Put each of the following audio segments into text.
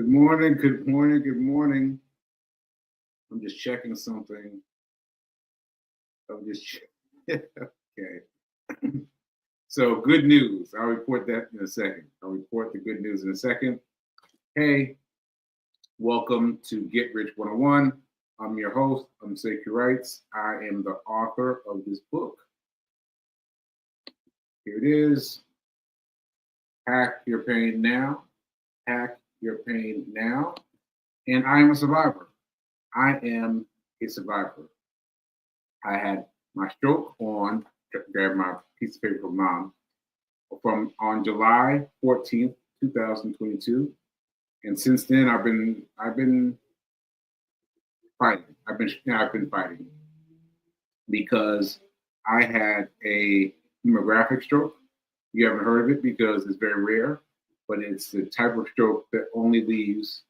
Good morning, good morning, good morning. I'm just checking something. Okay. So good news. I'll report that in a second. I'll report the good news in a second. Hey, welcome to Get Rich 101. I'm your host. I'm Sekou. I am the author of this book. Here it is. Hack Your Pain Now. Hack Your Pain Now. And I am a survivor. I am a survivor. I had my stroke on, grab my piece of paper from mom, on July 14th, 2022. And since then I've been fighting. I've been fighting because I had a hemorrhagic stroke. You haven't heard of it because it's very rare, but it's the type of stroke that only leaves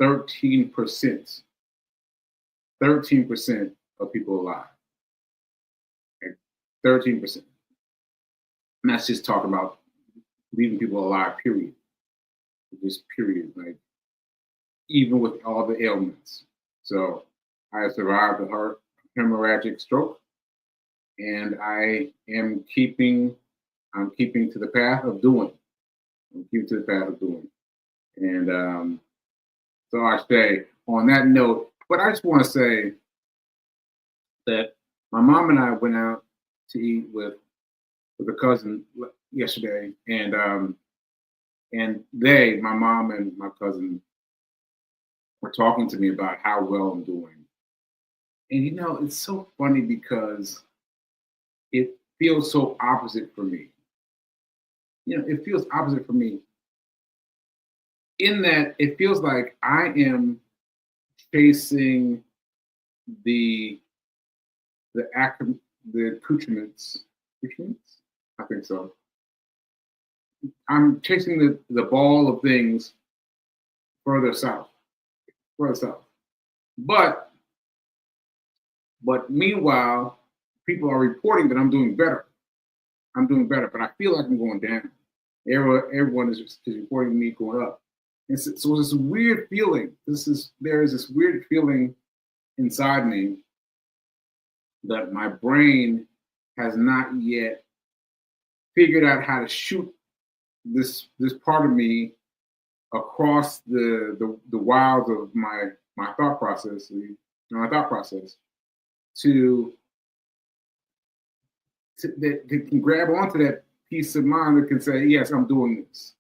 13% of people alive. 13%. And that's just talking about leaving people alive, period. Just period. Like, even with all the ailments. So I survived a hemorrhagic stroke, and I'm keeping to the path of doing. And so I say on that note, but I just want to say that my mom and I went out to eat with a cousin yesterday, and my mom and my cousin, were talking to me about how well I'm doing. And it's so funny because it feels so opposite for me. It feels opposite for me in that it feels like I am chasing the accoutrements. I think so. I'm chasing the ball of things further south. But meanwhile, people are reporting that I'm doing better. But I feel like I'm going down. Everyone is reporting me going up. And so it's this weird feeling. There is this weird feeling inside me that my brain has not yet figured out how to shoot this part of me across the wilds of my thought process, that can grab onto that piece of mind that can say, yes, I'm doing this.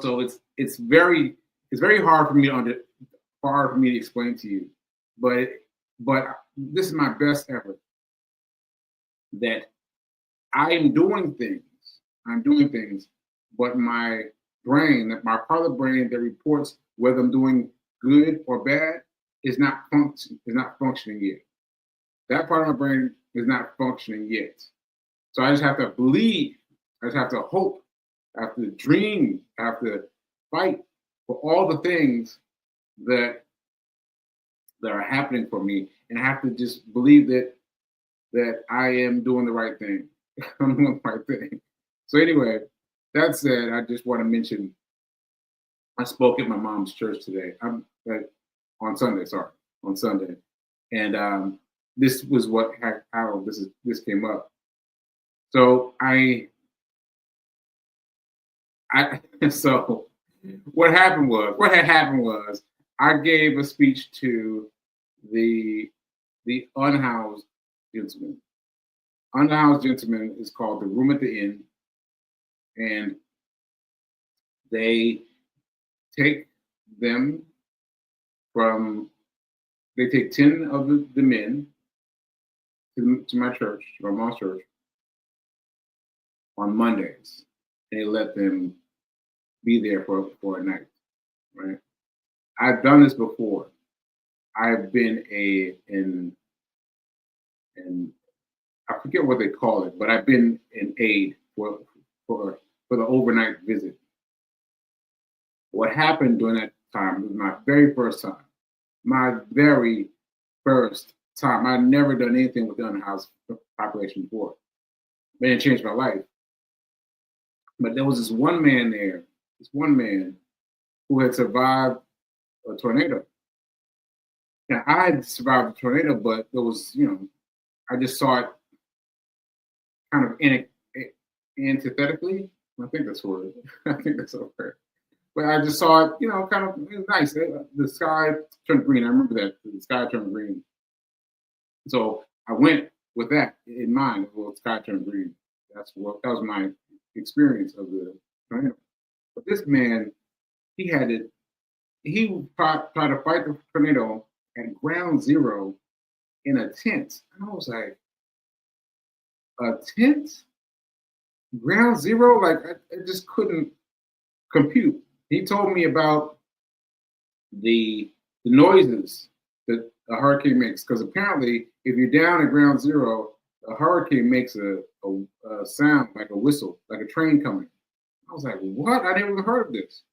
So it's very hard for me to explain to you, but this is my best effort. That I am doing things, but my brain, my part of the brain that reports whether I'm doing good or bad, is not functioning yet. That part of my brain is not functioning yet. So I just have to believe. I just have to hope. I have to dream. I have to fight for all the things that are happening for me, and I have to just believe that I am doing the right thing. I'm doing the right thing. So anyway, that said, I just want to mention I spoke at my mom's church today. On Sunday, and this was how this came up. So so what had happened was I gave a speech to the unhoused gentlemen. Unhoused gentlemen is called the Room at the Inn, and they take 10 of the men to my church, to my mom's church, on Mondays, and they let them be there for a night, right? I've done this before. I've been and I forget what they call it, but I've been an aide for the overnight visit. What happened during that time was my very first time. I'd never done anything with the unhoused population before. It changed my life. But there was this one man there this one man who had survived a tornado. Now, I had survived a tornado, but there was, I just saw it kind of antithetically. I think that's the word. I think that's the word. But I just saw it, kind of nice. The sky turned green. I remember that. The sky turned green. So I went with that in mind. Well, the sky turned green. That was my experience of the tornado. But this man, he tried to fight the tornado at ground zero in a tent. And I was like, a tent? Ground zero? Like, I just couldn't compute. He told me about the noises that a hurricane makes, because apparently if you're down at ground zero, a hurricane makes a sound like a whistle, like a train coming. I was like, what? I never even heard of this.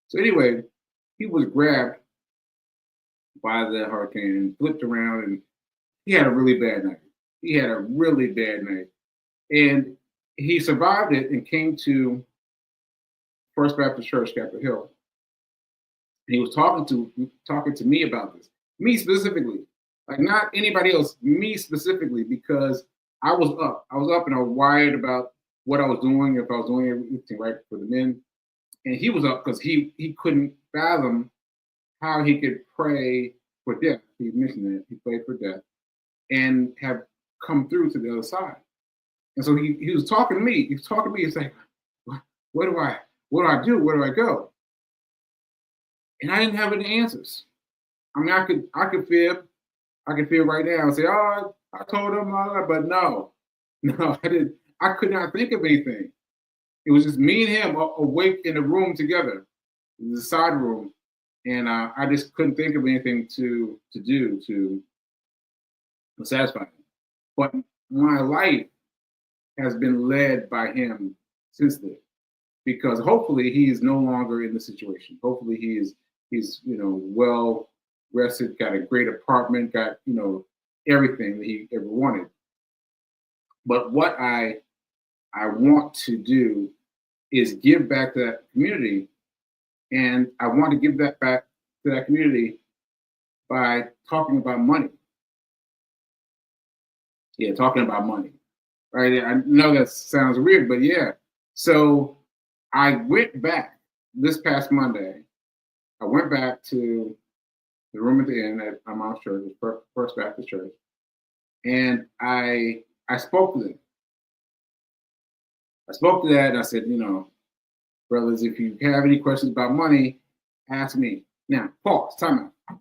So anyway, he was grabbed by the hurricane and flipped around, and he had a really bad night. He had a really bad night. And he survived it and came to First Baptist Church, Capitol Hill. And he was talking to me about this. Me specifically. Like, not anybody else, me specifically, because I was up. I was up and I was wired about what I was doing, if I was doing everything right for the men. And he was up because he couldn't fathom how he could pray for death. He mentioned that. He prayed for death and have come through to the other side. And so he was talking to me. He was talking to me. He's like, what do I do? Where do I go? And I didn't have any answers. I mean, I could fib. I could fib right now and say, oh, I told him, but no, I didn't. I could not think of anything. It was just me and him awake in the room together, in the side room. And I just couldn't think of anything to do to satisfy him. But my life has been led by him since then, because hopefully he is no longer in the situation. Hopefully he's well rested, got a great apartment, got everything that he ever wanted. But what I want to do is give back to that community, and I want to give that back to that community by talking about money. Yeah, talking about money. Right? I know that sounds weird, but yeah. So I went back this past Monday. I went back to the room at the inn at my mom's church, First Baptist Church, and I spoke to them. I spoke to that, and I said, brothers, if you have any questions about money, ask me. Now, pause, time out.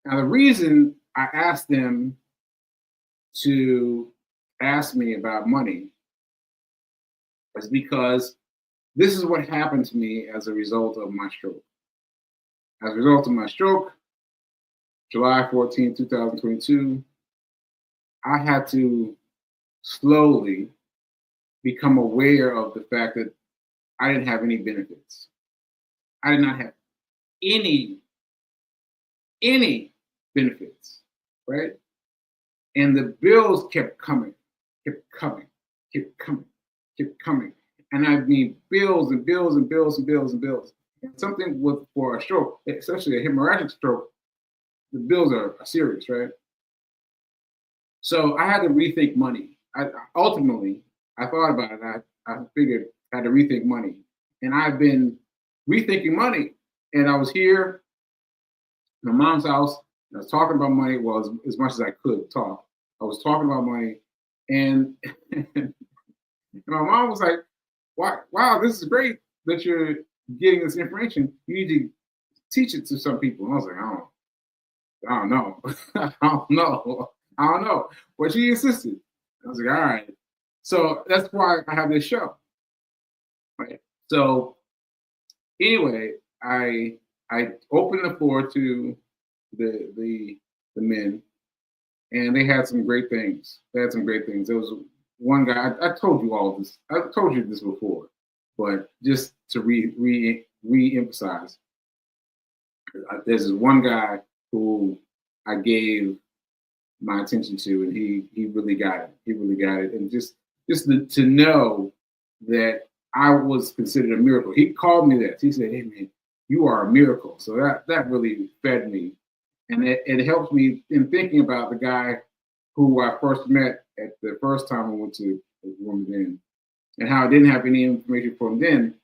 Now, the reason I asked them to ask me about money is because this is what happened to me as a result of my stroke. As a result of my stroke, July 14, 2022, I had to slowly become aware of the fact that I didn't have any benefits. I did not have any benefits, right? And the bills kept coming. And I mean, bills and bills and bills and bills and bills. Something for a stroke, especially a hemorrhagic stroke, the bills are serious, right? So I had to rethink money. Ultimately, I thought about it. I figured I had to rethink money. And I've been rethinking money. And I was here in my mom's house, and I was talking about money, well, as much as I could talk. I was talking about money, and my mom was like, wow, this is great that you're getting this information. You need to teach it to some people. And I was like, I don't know. I don't know. But she insisted. I was like, all right. So that's why I have this show. Right. So anyway, I opened the floor to the men, and they had some great things. There was one guy, I told you all this. I told you this before, but just to re-emphasize, there's this one guy who I gave my attention to, and he really got it. And just to know that I was considered a miracle. He called me that. He said, "Hey man, you are a miracle." So that really fed me, and it helped me in thinking about the guy who I first met at the first time I went to the room then, and how I didn't have any information for him then,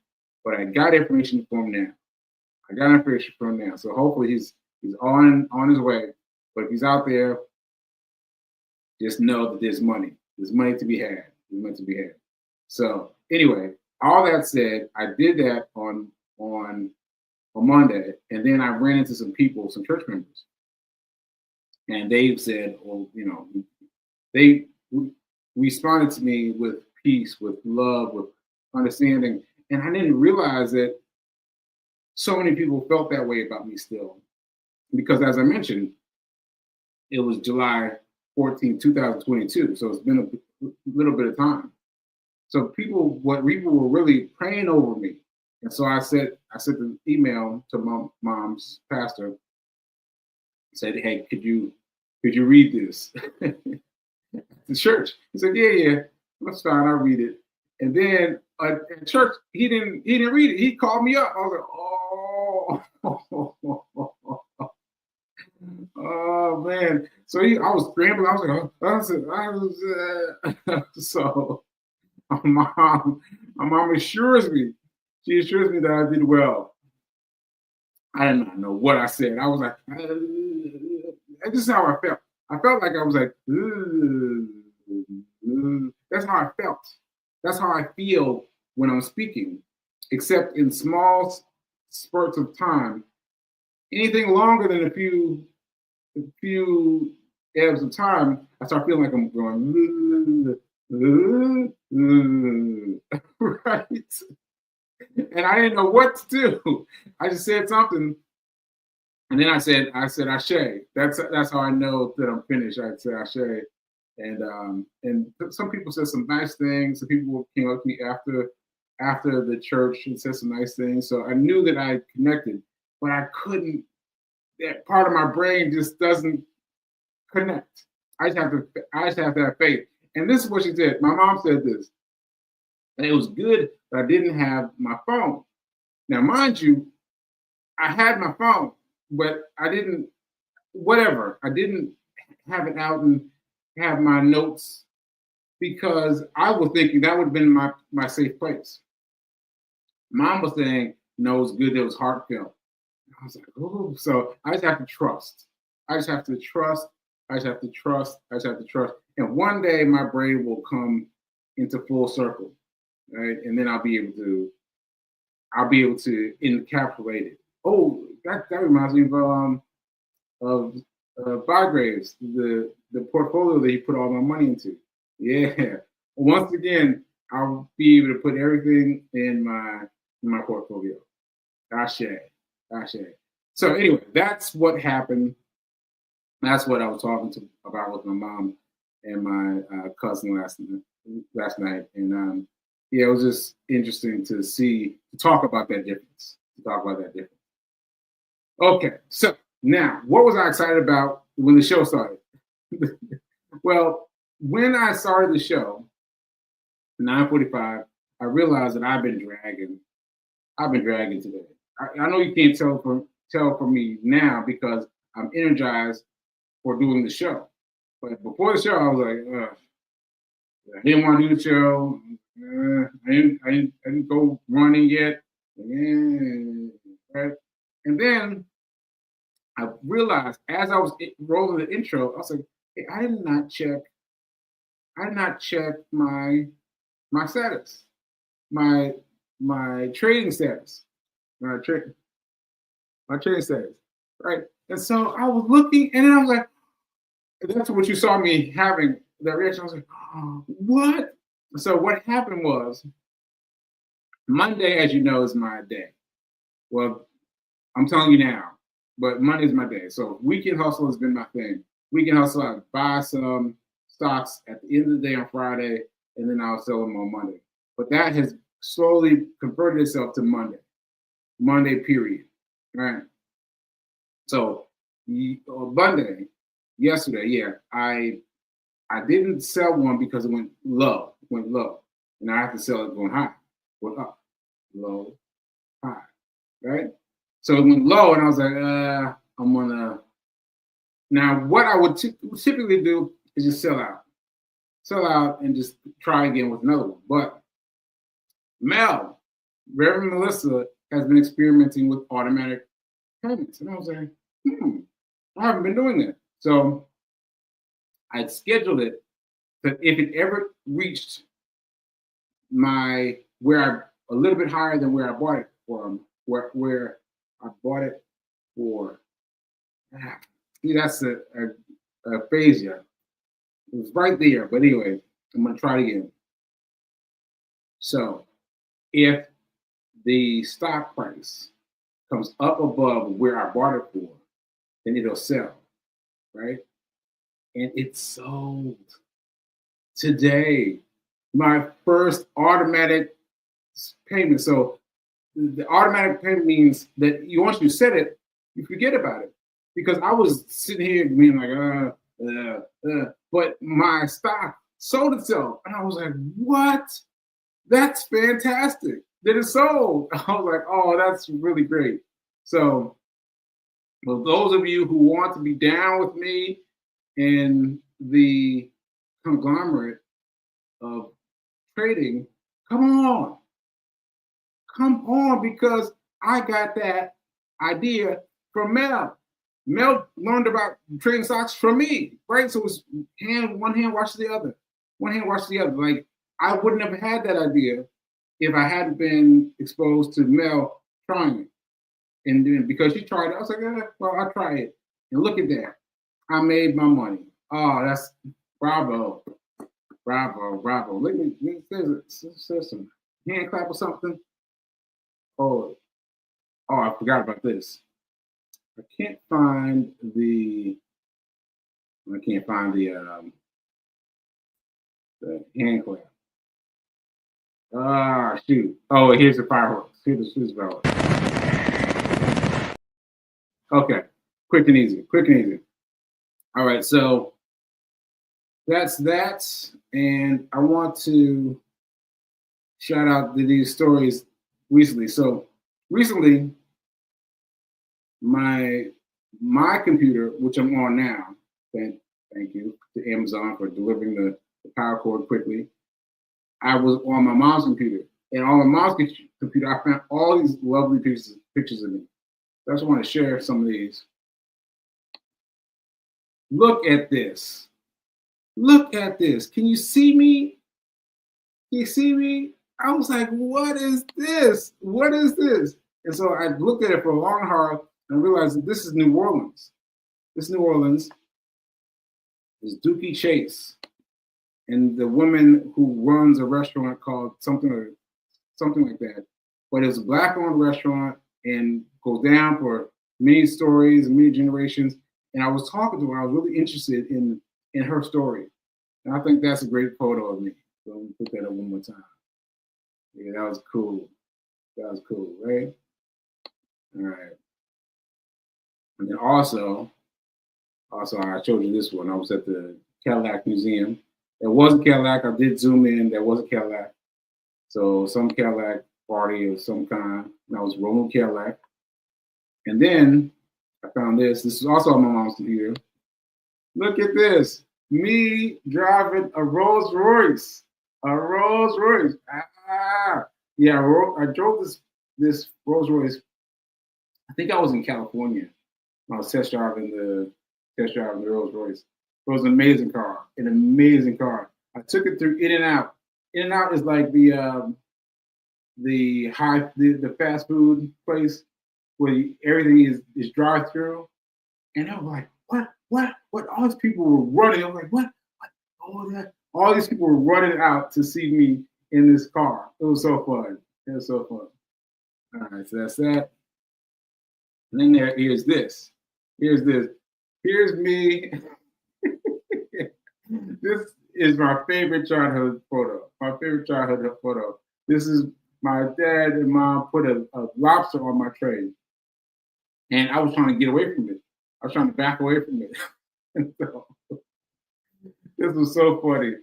but I got information for him now. I got information from him now. So hopefully he's on his way. But if he's out there, just know that there's money. There's money to be had. There's money to be had. So anyway, all that said, I did that on Monday, and then I ran into some people, some church members, and they said, well, you know, they responded to me with peace, with love, with understanding, and I didn't realize that so many people felt that way about me still, because as I mentioned, it was July 14, 2022, so it's been a little bit of time. So people were really praying over me, and so I sent an email to my mom's pastor. Said, "Hey, could you read this?" The church. He said, "Yeah, that's fine. I'll read it." And then at church, he didn't read it. He called me up. I was like, "Oh, oh man!" So I was scrambling. I was like, so my mom assures me. She assures me that I did well. I did not know what I said. I was like, this is how I felt. I felt like I was like, that's how I felt. That's how I feel when I'm speaking, except in small spurts of time. Anything longer than a few ebbs of time, I start feeling like I'm going, right? And I didn't know what to do. I just said something, and then I said Ashe. That's how I know that I'm finished. I said Ashe, and some people said some nice things. Some people came up to me after the church and said some nice things. So I knew that I connected, but I couldn't. That part of my brain just doesn't connect. I just have to have faith. And this is what she said. My mom said this. And it was good that I didn't have my phone. Now, mind you, I had my phone, but I didn't have it out and have my notes because I was thinking that would have been my safe place. Mom was saying, no, it was good, it was heartfelt. I was like, oh, so I just have to trust. I just have to trust. And one day my brain will come into full circle. Right, and then I'll be able to encapsulate it. Oh, that reminds me of Bygraves, the portfolio that he put all my money into. Yeah, once again, I'll be able to put everything in my portfolio. Ashe. So anyway, that's what happened. That's what I was talking about with my mom and my cousin last night, and yeah, it was just interesting to talk about that difference. Okay, so now, what was I excited about when the show started? Well, when I started the show, 9:45, I realized that I've been dragging today. I know you can't tell from me now because I'm energized for doing the show. But before the show, I was like, I didn't want to do the show. I didn't go running yet. Right? And then I realized as I was rolling the intro, I was like, hey, I did not check my status, my trading status, my trading status, right? And so I was looking, and then I was like, that's what you saw me having that reaction. I was like, oh, what? So what happened was Monday, as you know, is my day. Well, I'm telling you now, but Monday is my day. So weekend hustle has been my thing. Weekend hustle, I buy some stocks at the end of the day on Friday, and then I'll sell them on Monday. But that has slowly converted itself to Monday period, right? So Monday, yesterday, yeah, I didn't sell one because it went low, and I have to sell it going high. went up, low, high, right? So it went low, and I was like, I'm gonna. Now, what I would typically do is just sell out, and just try again with another one. But Mel, Reverend Melissa, has been experimenting with automatic payments, and I was like, I haven't been doing that. So I scheduled it that if it ever reached a little bit higher than where I bought it from, where I bought it for. See, that's a aphasia. It was right there, but anyway, I'm gonna try it again. So if the stock price comes up above where I bought it for, then it'll sell, right? And it sold today. My first automatic payment. So the automatic payment means that once you set it, you forget about it. Because I was sitting here being like, but my stock sold itself. And I was like, what? That's fantastic. That it sold. I was like, oh, that's really great. So for those of you who want to be down with me in the conglomerate of trading, come on. Come on, because I got that idea from Mel. Mel learned about trading stocks from me, right? So it's one hand washes the other. One hand washes the other. Like, I wouldn't have had that idea if I hadn't been exposed to Mel trying it. And then because she tried it, I was like, well, I'll try it. And look at that. I made my money. Oh, that's bravo. Bravo, bravo. Let me say some hand clap or something. Oh, I forgot about this. I can't find the hand clap. Shoot. Oh, here's the fireworks. Here's the fireworks. Okay, quick and easy. All right, so that's that, and I want to shout out these stories recently. So recently, my computer, which I'm on now, thank you to Amazon for delivering the power cord quickly. I was on my mom's computer, and on my mom's computer, I found all these lovely pictures of me. So I just want to share some of these. Look at this. Look at this. Can you see me? Can you see me? I was like, what is this? What is this? And so I looked at it for a long hard and realized that this is New Orleans. This New Orleans is Dookie Chase, and the woman who runs a restaurant called something like that. But it's a Black-owned restaurant and goes down for many stories, many generations. And I was talking to her. I was really interested in her story, and I think that's a great photo of me. So let me put that up one more time. Yeah, that was cool. That was cool, right? All right. And then also, I showed you this one. I was at the Cadillac Museum. There was a Cadillac. I did zoom in. There was a Cadillac. So some Cadillac party of some kind. And I was rolling Cadillac. And then I found this. This is also on my mom's computer. Look at this. Me driving a Rolls Royce. A Rolls Royce. Yeah, I drove this Rolls Royce. I think I was in California. I was test driving the Rolls Royce. It was an amazing car. I took it through In-N-Out. In-N-Out is like the fast food place where everything is drive through. And I was like, what? All these people were running. I was like, what? All these people were running out to see me in this car. It was so fun. All right, so that's that. And then here's this. Here's me. This is my favorite childhood photo. This is my dad and mom put a lobster on my tray. And I was trying to get away from it. I was trying to back away from it. And so, this was so funny.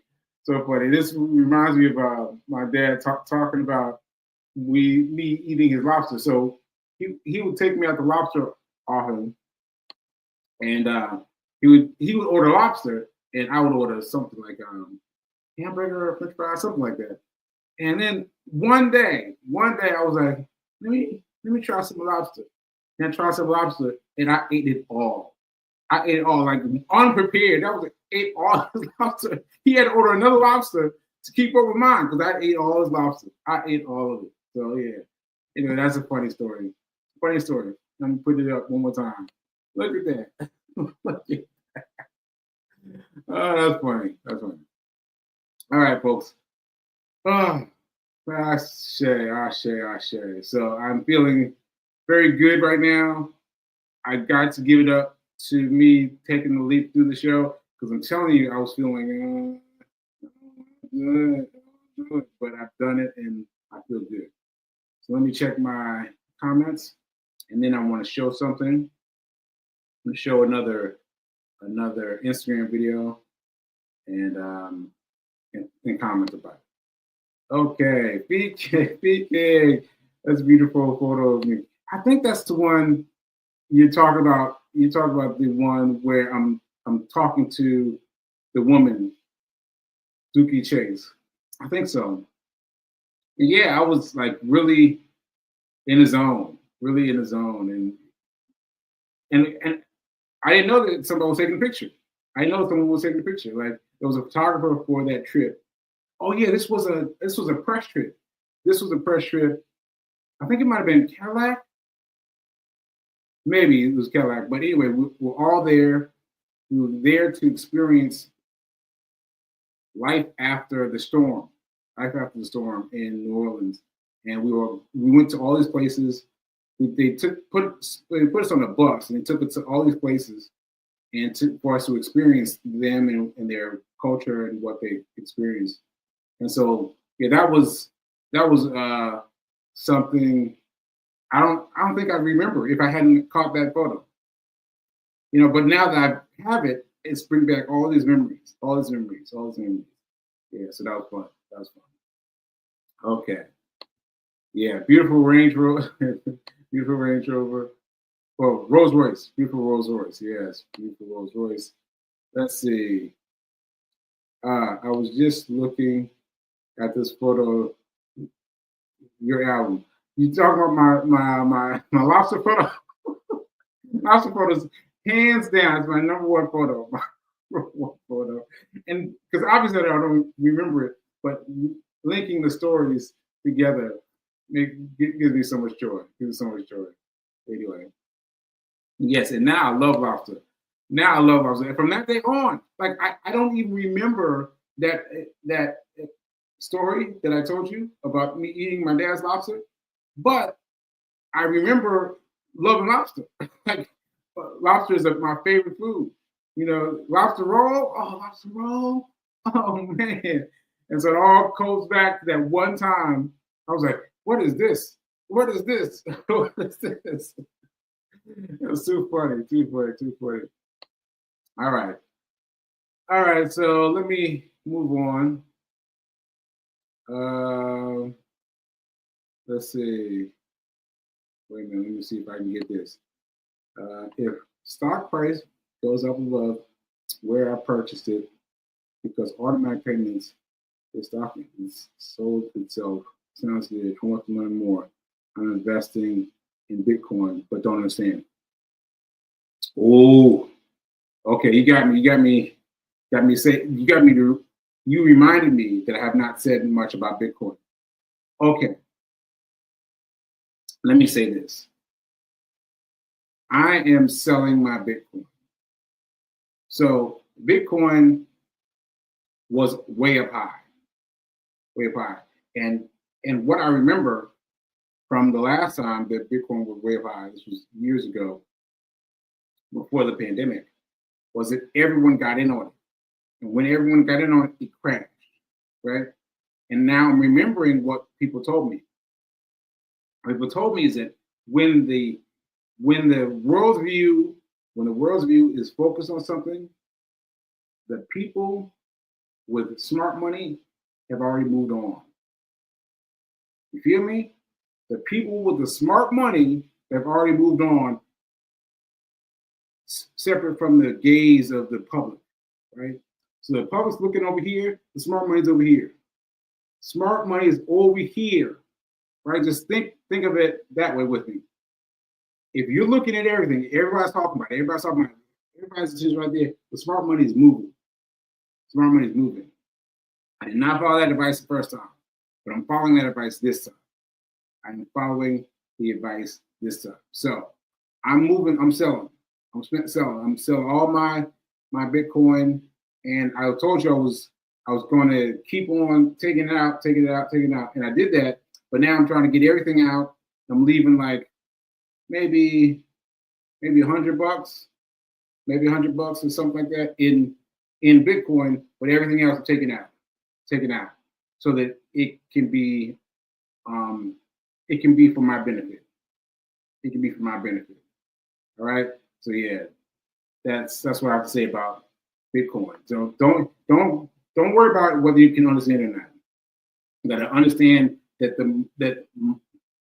This reminds me of my dad talking about me eating his lobster. So he would take me out the lobster often, and he would order lobster, and I would order something like hamburger or French fries, something like that. And then one day I was like, let me try some lobster. And I tried some lobster, and I ate it all. I ate it all like unprepared. That was like, ate all his lobster. He had to order another lobster to keep up with mine because I ate all his lobster. I ate all of it. So yeah, anyway, that's a funny story. Funny story. Let me put it up one more time. Look at that. Look at that. Oh, that's funny. That's funny. All right, folks. Oh, I share. So I'm feeling very good right now. I got to give it up to me taking the leap through the show because I'm telling you, I was feeling good, but I've done it and I feel good. So let me check my comments, and then I want to show something. I'm going to show another Instagram video and comment about it. Okay, BK, that's a beautiful photo of me. I think that's the one you talk about. You talk about the one where I'm talking to the woman, Dookie Chase. I think so. Yeah, I was like really in the zone, and I didn't know that somebody was taking a picture. I know someone was taking a picture. Like there was a photographer for that trip. Oh yeah, this was a press trip. This was a press trip. I think it might have been Cadillac. Maybe it was Cadillac. But anyway, we're all there. We were there to experience life after the storm. Life after the storm in New Orleans. And we went to all these places. They put us on a bus and they took us to all these places and for us to experience them and their culture and what they experienced. And so yeah, that was something I don't think I remember if I hadn't caught that photo. You know, but now that I have it, it's bring back all these memories. Yeah, so that was fun. Okay. Yeah, beautiful Range Rover. Beautiful Range Rover. Oh, Rolls Royce. Beautiful Rolls Royce. Yes, beautiful Rolls Royce. Let's see. I was just looking at this photo. Your album. You talk about my lobster photo. Lobster photos, hands down, it's my number one photo. And because obviously I don't remember it, but linking the stories together gives me so much joy. Anyway, yes, and now I love lobster. And from that day on, like I don't even remember that story that I told you about me eating my dad's lobster, but I remember loving lobster. Like lobster is my favorite food. You know, lobster roll. Oh man! And so it all goes back to that one time. I was like, "What is this? What is this? What is this?" It was too funny. All right. So let me move on. Let's see. Wait a minute. Let me see if I can get this. If stock price goes up above where I purchased it, because automatic payments, the stock is sold itself. Sounds good. I want to learn more. I'm investing in Bitcoin, but don't understand. Oh, okay. You reminded me that I have not said much about Bitcoin. Okay. Let me say this. I am selling my Bitcoin. So Bitcoin was way up high. And what I remember from the last time that Bitcoin was way up high, this was years ago, before the pandemic, was that everyone got in on it. And when everyone got in on it, it crashed, right? And now I'm remembering what people told me. People told me is that when the world's view is focused on something, the people with smart money have already moved on. You feel me? The people with the smart money have already moved on, separate from the gaze of the public, right? So the public's looking over here, the smart money's over here. Smart money is over here, right? Just think of it that way with me. If you're looking at everything, everybody's talking about it, everybody's just right there, the smart money is moving. Smart money is moving. I did not follow that advice the first time, but I'm following that advice this time. I'm following the advice this time. So I'm moving, I'm selling. I'm selling all my Bitcoin. And I told you I was going to keep on taking it out. And I did that, but now I'm trying to get everything out. I'm leaving like maybe $100, maybe $100 or something like that in Bitcoin, but everything else I'm taking out, so that it can be for my benefit. It can be for my benefit. All right. So yeah, that's what I have to say about Bitcoin. So don't worry about whether you can understand it or not. You got to understand that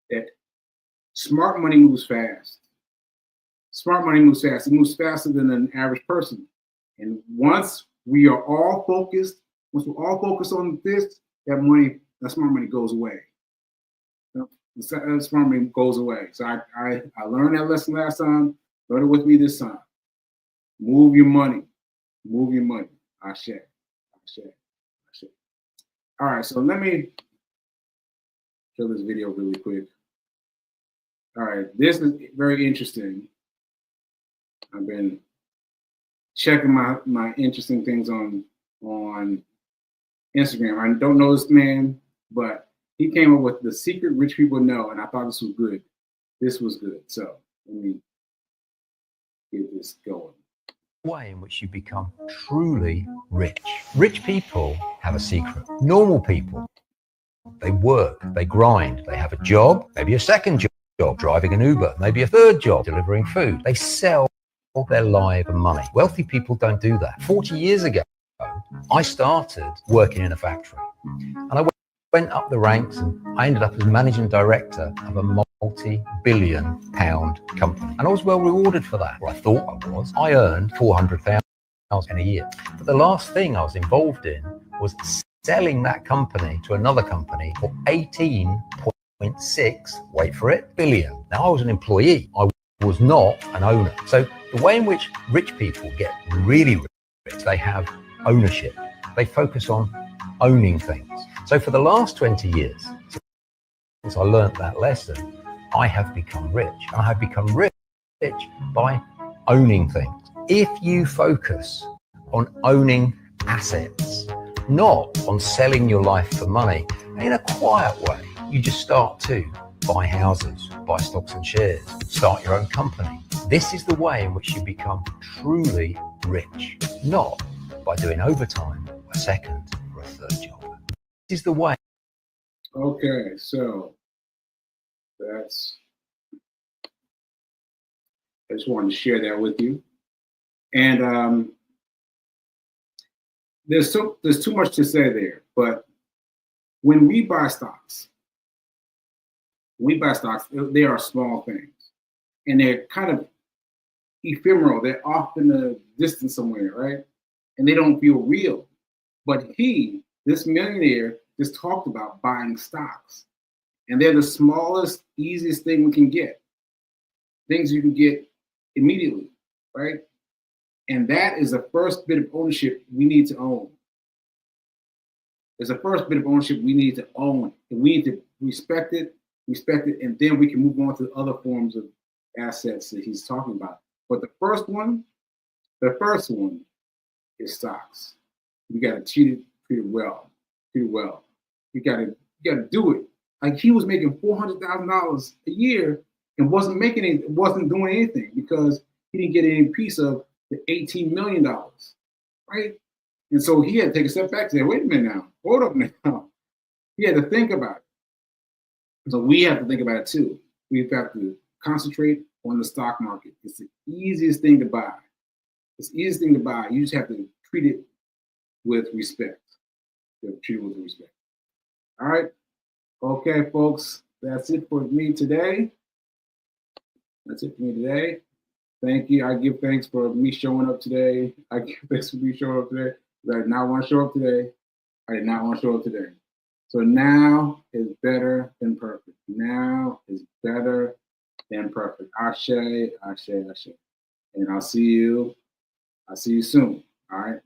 that smart money moves fast. Smart money moves fast. It moves faster than an average person. And once we're all focused on this, that smart money goes away. Smart money goes away. So I learned that lesson last time. Learn it with me this time. Move your money. Move your money. Ashe. All right, so let me show this video really quick. All right, this is very interesting. I've been checking my interesting things on Instagram. I don't know this man, but he came up with the secret rich people know, and I thought this was good. This was good. So let me get this going. Way in which you become truly rich. Rich people have a secret. Normal people, they work, they grind, they have a job, maybe a second job, driving an Uber, maybe a third job, delivering food. They sell their life and money. Wealthy people don't do that. 40 years ago, I started working in a factory, and I went up the ranks, and I ended up as managing director of a multi-billion pound company. And I was well rewarded for that. Well, I thought I was. I earned $400,000 a year. But the last thing I was involved in was selling that company to another company for 18.6, wait for it, billion. Now, I was an employee. I was not an owner. So the way in which rich people get really rich, they have ownership. They focus on owning things. So for the last 20 years, since I learned that lesson, I have become rich. And I have become rich by owning things. If you focus on owning assets, not on selling your life for money, in a quiet way, you just start to buy houses, buy stocks and shares, start your own company. This is the way in which you become truly rich, not by doing overtime, a second or a third job. This is the way. Okay, so I just wanted to share that with you. And there's too much to say there, but when we buy stocks, they are small things, and they're kind of ephemeral. They're off in the distance somewhere, right? And they don't feel real. But this millionaire, just talked about buying stocks, and they're the smallest, easiest thing we can get. Things you can get immediately, right? And that is the first bit of ownership we need to own. It's the first bit of ownership we need to own, and we need to respect it, and then we can move on to other forms of assets that he's talking about. But the first one is stocks. You got to treat it well. You got to do it. Like, he was making $400,000 a year and wasn't doing anything because he didn't get any piece of the $18 million, right? And so he had to take a step back and say, wait a minute now, hold up now. He had to think about it. So we have to think about it too. We've got to concentrate on the stock market. It's the easiest thing to buy. You just have to treat it with respect. All right. Okay, folks. that's it for me today. That's it for me today. Thank you. I give thanks for me showing up today. I give thanks for me showing up today. I did not want to show up today. I did not want to show up today. So now is better than perfect. Now is better than perfect. Ashe, ashe, ashe. And I'll see you soon. All right.